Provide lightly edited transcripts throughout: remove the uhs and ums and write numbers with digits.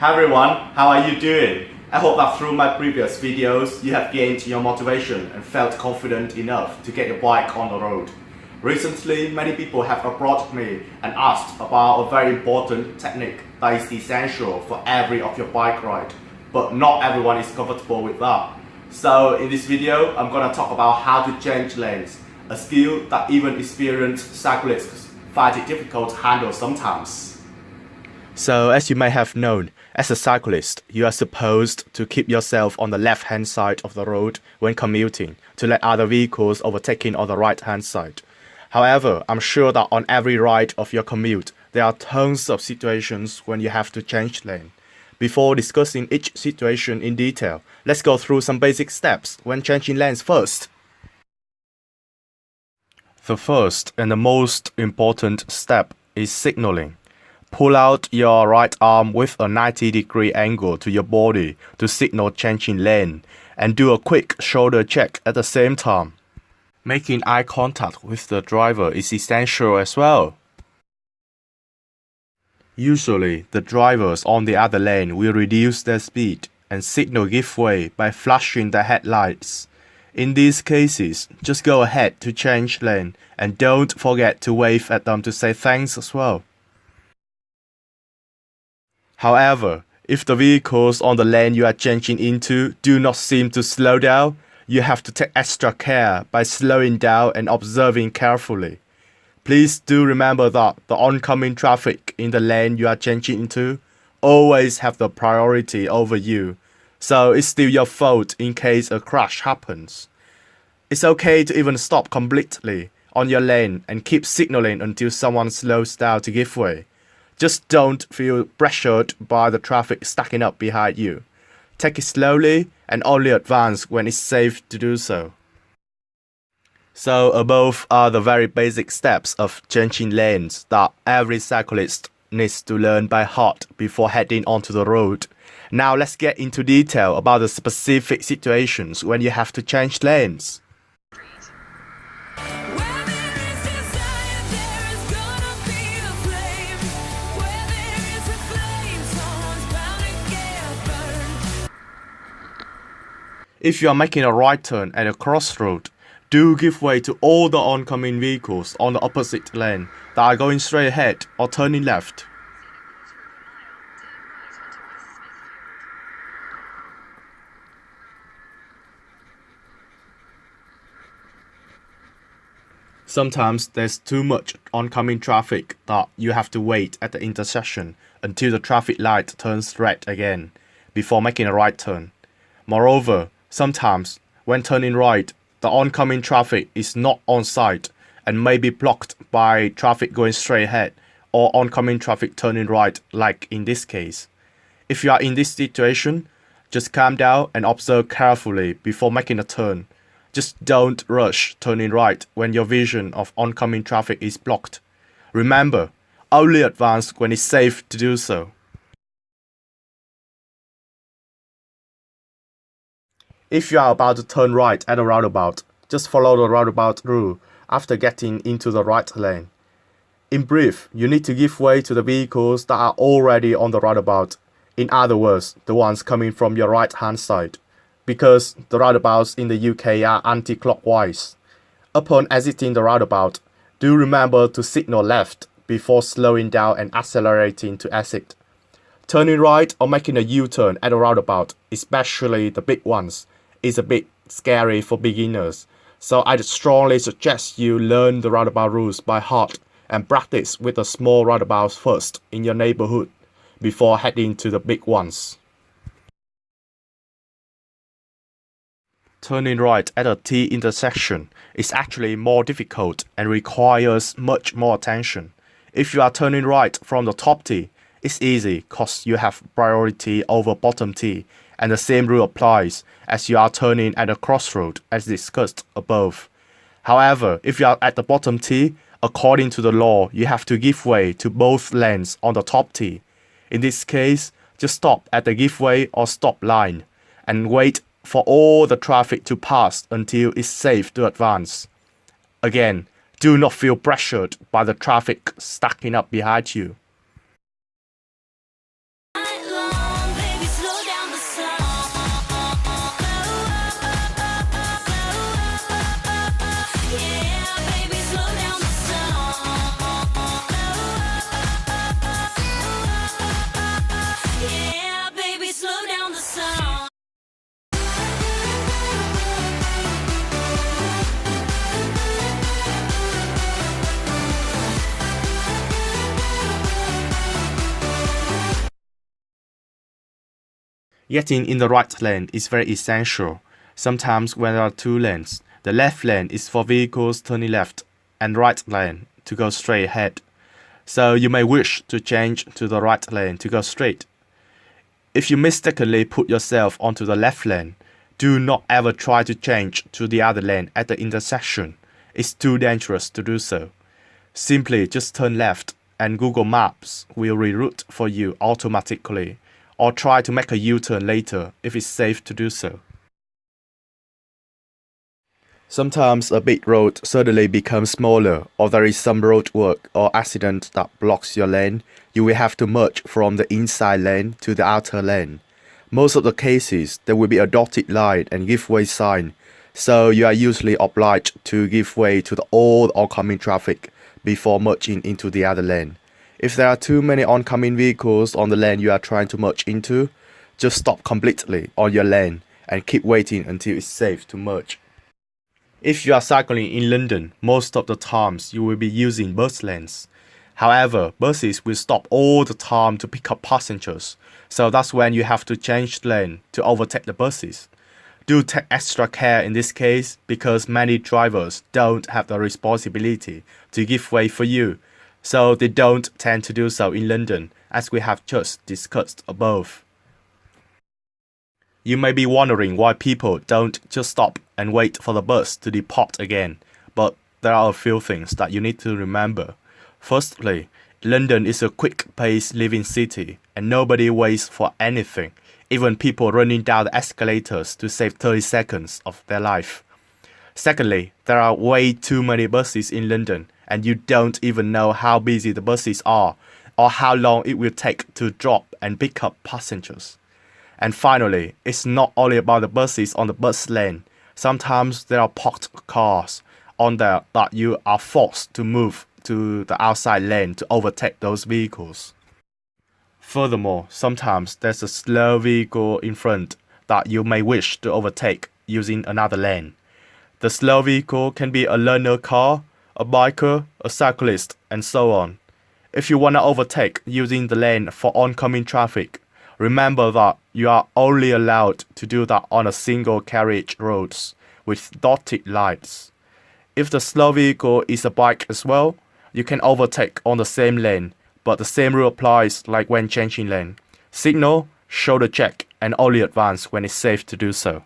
Hi everyone, how are you doing? I hope that through my previous videos you have gained your motivation and felt confident enough to get your bike on the road. Recently, many people have approached me and asked about a very important technique that is essential for every of your bike ride, but not everyone is comfortable with that. So in this video, I'm gonna talk about how to change lanes, a skill that even experienced cyclists find it difficult to handle sometimes. So as you may have known, as a cyclist, you are supposed to keep yourself on the left-hand side of the road when commuting to let other vehicles overtaking on the right-hand side. However, I'm sure that on every ride of your commute, there are tons of situations when you have to change lane. Before discussing each situation in detail, let's go through some basic steps when changing lanes first. The first and the most important step is signaling. Pull out your right arm with a 90-degree angle to your body to signal changing lane, and do a quick shoulder check at the same time. Making eye contact with the driver is essential as well. Usually, the drivers on the other lane will reduce their speed and signal give way by flashing their headlights. In these cases, just go ahead to change lane and don't forget to wave at them to say thanks as well. However, if the vehicles on the lane you are changing into do not seem to slow down, you have to take extra care by slowing down and observing carefully. Please do remember that the oncoming traffic in the lane you are changing into always have the priority over you, so it's still your fault in case a crash happens. It's okay to even stop completely on your lane and keep signaling until someone slows down to give way. Just don't feel pressured by the traffic stacking up behind you. Take it slowly and only advance when it's safe to do so. So above are the very basic steps of changing lanes that every cyclist needs to learn by heart before heading onto the road. Now let's get into detail about the specific situations when you have to change lanes. If you are making a right turn at a crossroad, do give way to all the oncoming vehicles on the opposite lane that are going straight ahead or turning left. Sometimes there's too much oncoming traffic that you have to wait at the intersection until the traffic light turns red again before making a right turn. Moreover, sometimes, when turning right, the oncoming traffic is not on site and may be blocked by traffic going straight ahead or oncoming traffic turning right, like in this case. If you are in this situation, just calm down and observe carefully before making a turn. Just don't rush turning right when your vision of oncoming traffic is blocked. Remember, only advance when it's safe to do so. If you are about to turn right at a roundabout, just follow the roundabout rule after getting into the right lane. In brief, you need to give way to the vehicles that are already on the roundabout, in other words, the ones coming from your right-hand side, because the roundabouts in the UK are anti-clockwise. Upon exiting the roundabout, do remember to signal left before slowing down and accelerating to exit. Turning right or making a U-turn at a roundabout, especially the big ones, is a bit scary for beginners, so I'd strongly suggest you learn the roundabout rules by heart and practice with the small roundabouts first in your neighborhood before heading to the big ones. Turning right at a T intersection is actually more difficult and requires much more attention. If you are turning right from the top T, it's easy cause you have priority over bottom T, and the same rule applies as you are turning at a crossroad as discussed above. However, if you are at the bottom T, according to the law, you have to give way to both lanes on the top T. In this case, just stop at the give way or stop line and wait for all the traffic to pass until it's safe to advance. Again, do not feel pressured by the traffic stacking up behind you. Getting in the right lane is very essential. Sometimes when there are two lanes, the left lane is for vehicles turning left and right lane to go straight ahead. So you may wish to change to the right lane to go straight. If you mistakenly put yourself onto the left lane, do not ever try to change to the other lane at the intersection. It's too dangerous to do so. Simply just turn left and Google Maps will reroute for you automatically, or try to make a U-turn later if it's safe to do so. Sometimes a big road suddenly becomes smaller, or there is some road work or accident that blocks your lane. You will have to merge from the inside lane to the outer lane. Most of the cases, there will be a dotted line and give way sign, so you are usually obliged to give way to all oncoming traffic before merging into the other lane. If there are too many oncoming vehicles on the lane you are trying to merge into, just stop completely on your lane and keep waiting until it's safe to merge. If you are cycling in London, most of the times you will be using bus lanes. However, buses will stop all the time to pick up passengers, so that's when you have to change lane to overtake the buses. Do take extra care in this case because many drivers don't have the responsibility to give way for you, so they don't tend to do so in London, as we have just discussed above. You may be wondering why people don't just stop and wait for the bus to depart again, but there are a few things that you need to remember. Firstly, London is a quick-paced living city and nobody waits for anything, even people running down the escalators to save 30 seconds of their life. Secondly, there are way too many buses in London and you don't even know how busy the buses are or how long it will take to drop and pick up passengers. And finally, it's not only about the buses on the bus lane. Sometimes there are parked cars on there that you are forced to move to the outside lane to overtake those vehicles. Furthermore, sometimes there's a slow vehicle in front that you may wish to overtake using another lane. The slow vehicle can be a learner car, a biker, a cyclist, and so on. If you want to overtake using the lane for oncoming traffic, remember that you are only allowed to do that on a single carriage roads with dotted lines. If the slow vehicle is a bike as well, you can overtake on the same lane, but the same rule applies like when changing lane. Signal, shoulder check, and only advance when it's safe to do so.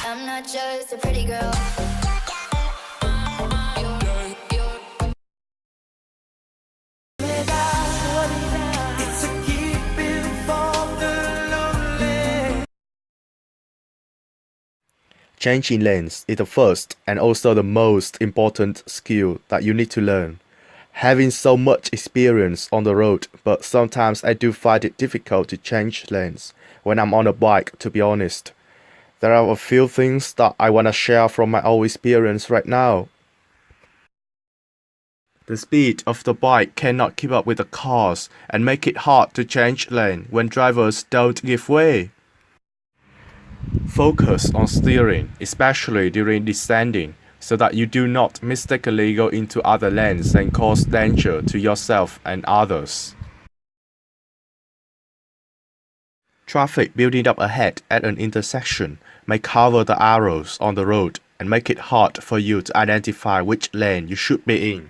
I'm not just a pretty girl. Changing lanes is the first and also the most important skill that you need to learn. Having so much experience on the road, but sometimes I do find it difficult to change lanes when I'm on a bike, to be honest. There are a few things that I want to share from my own experience right now. The speed of the bike cannot keep up with the cars and make it hard to change lane when drivers don't give way. Focus on steering, especially during descending, so that you do not mistakenly go into other lanes and cause danger to yourself and others. Traffic building up ahead at an intersection may cover the arrows on the road and make it hard for you to identify which lane you should be in.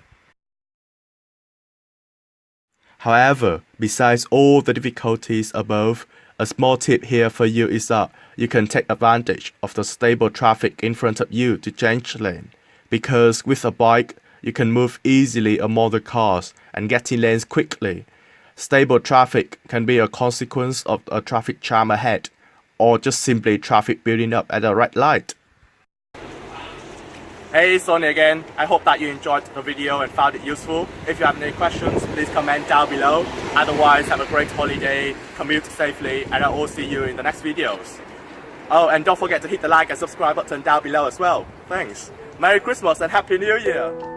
However, besides all the difficulties above, a small tip here for you is that you can take advantage of the stable traffic in front of you to change lane, because with a bike, you can move easily among the cars and get in lanes quickly. Stable traffic can be a consequence of a traffic jam ahead, or just simply traffic building up at a red light. Hey, it's Sonny again. I hope that you enjoyed the video and found it useful. If you have any questions, please comment down below. Otherwise, have a great holiday, commute safely, and I will see you in the next videos. Oh, and don't forget to hit the like and subscribe button down below as well. Thanks. Merry Christmas and Happy New Year!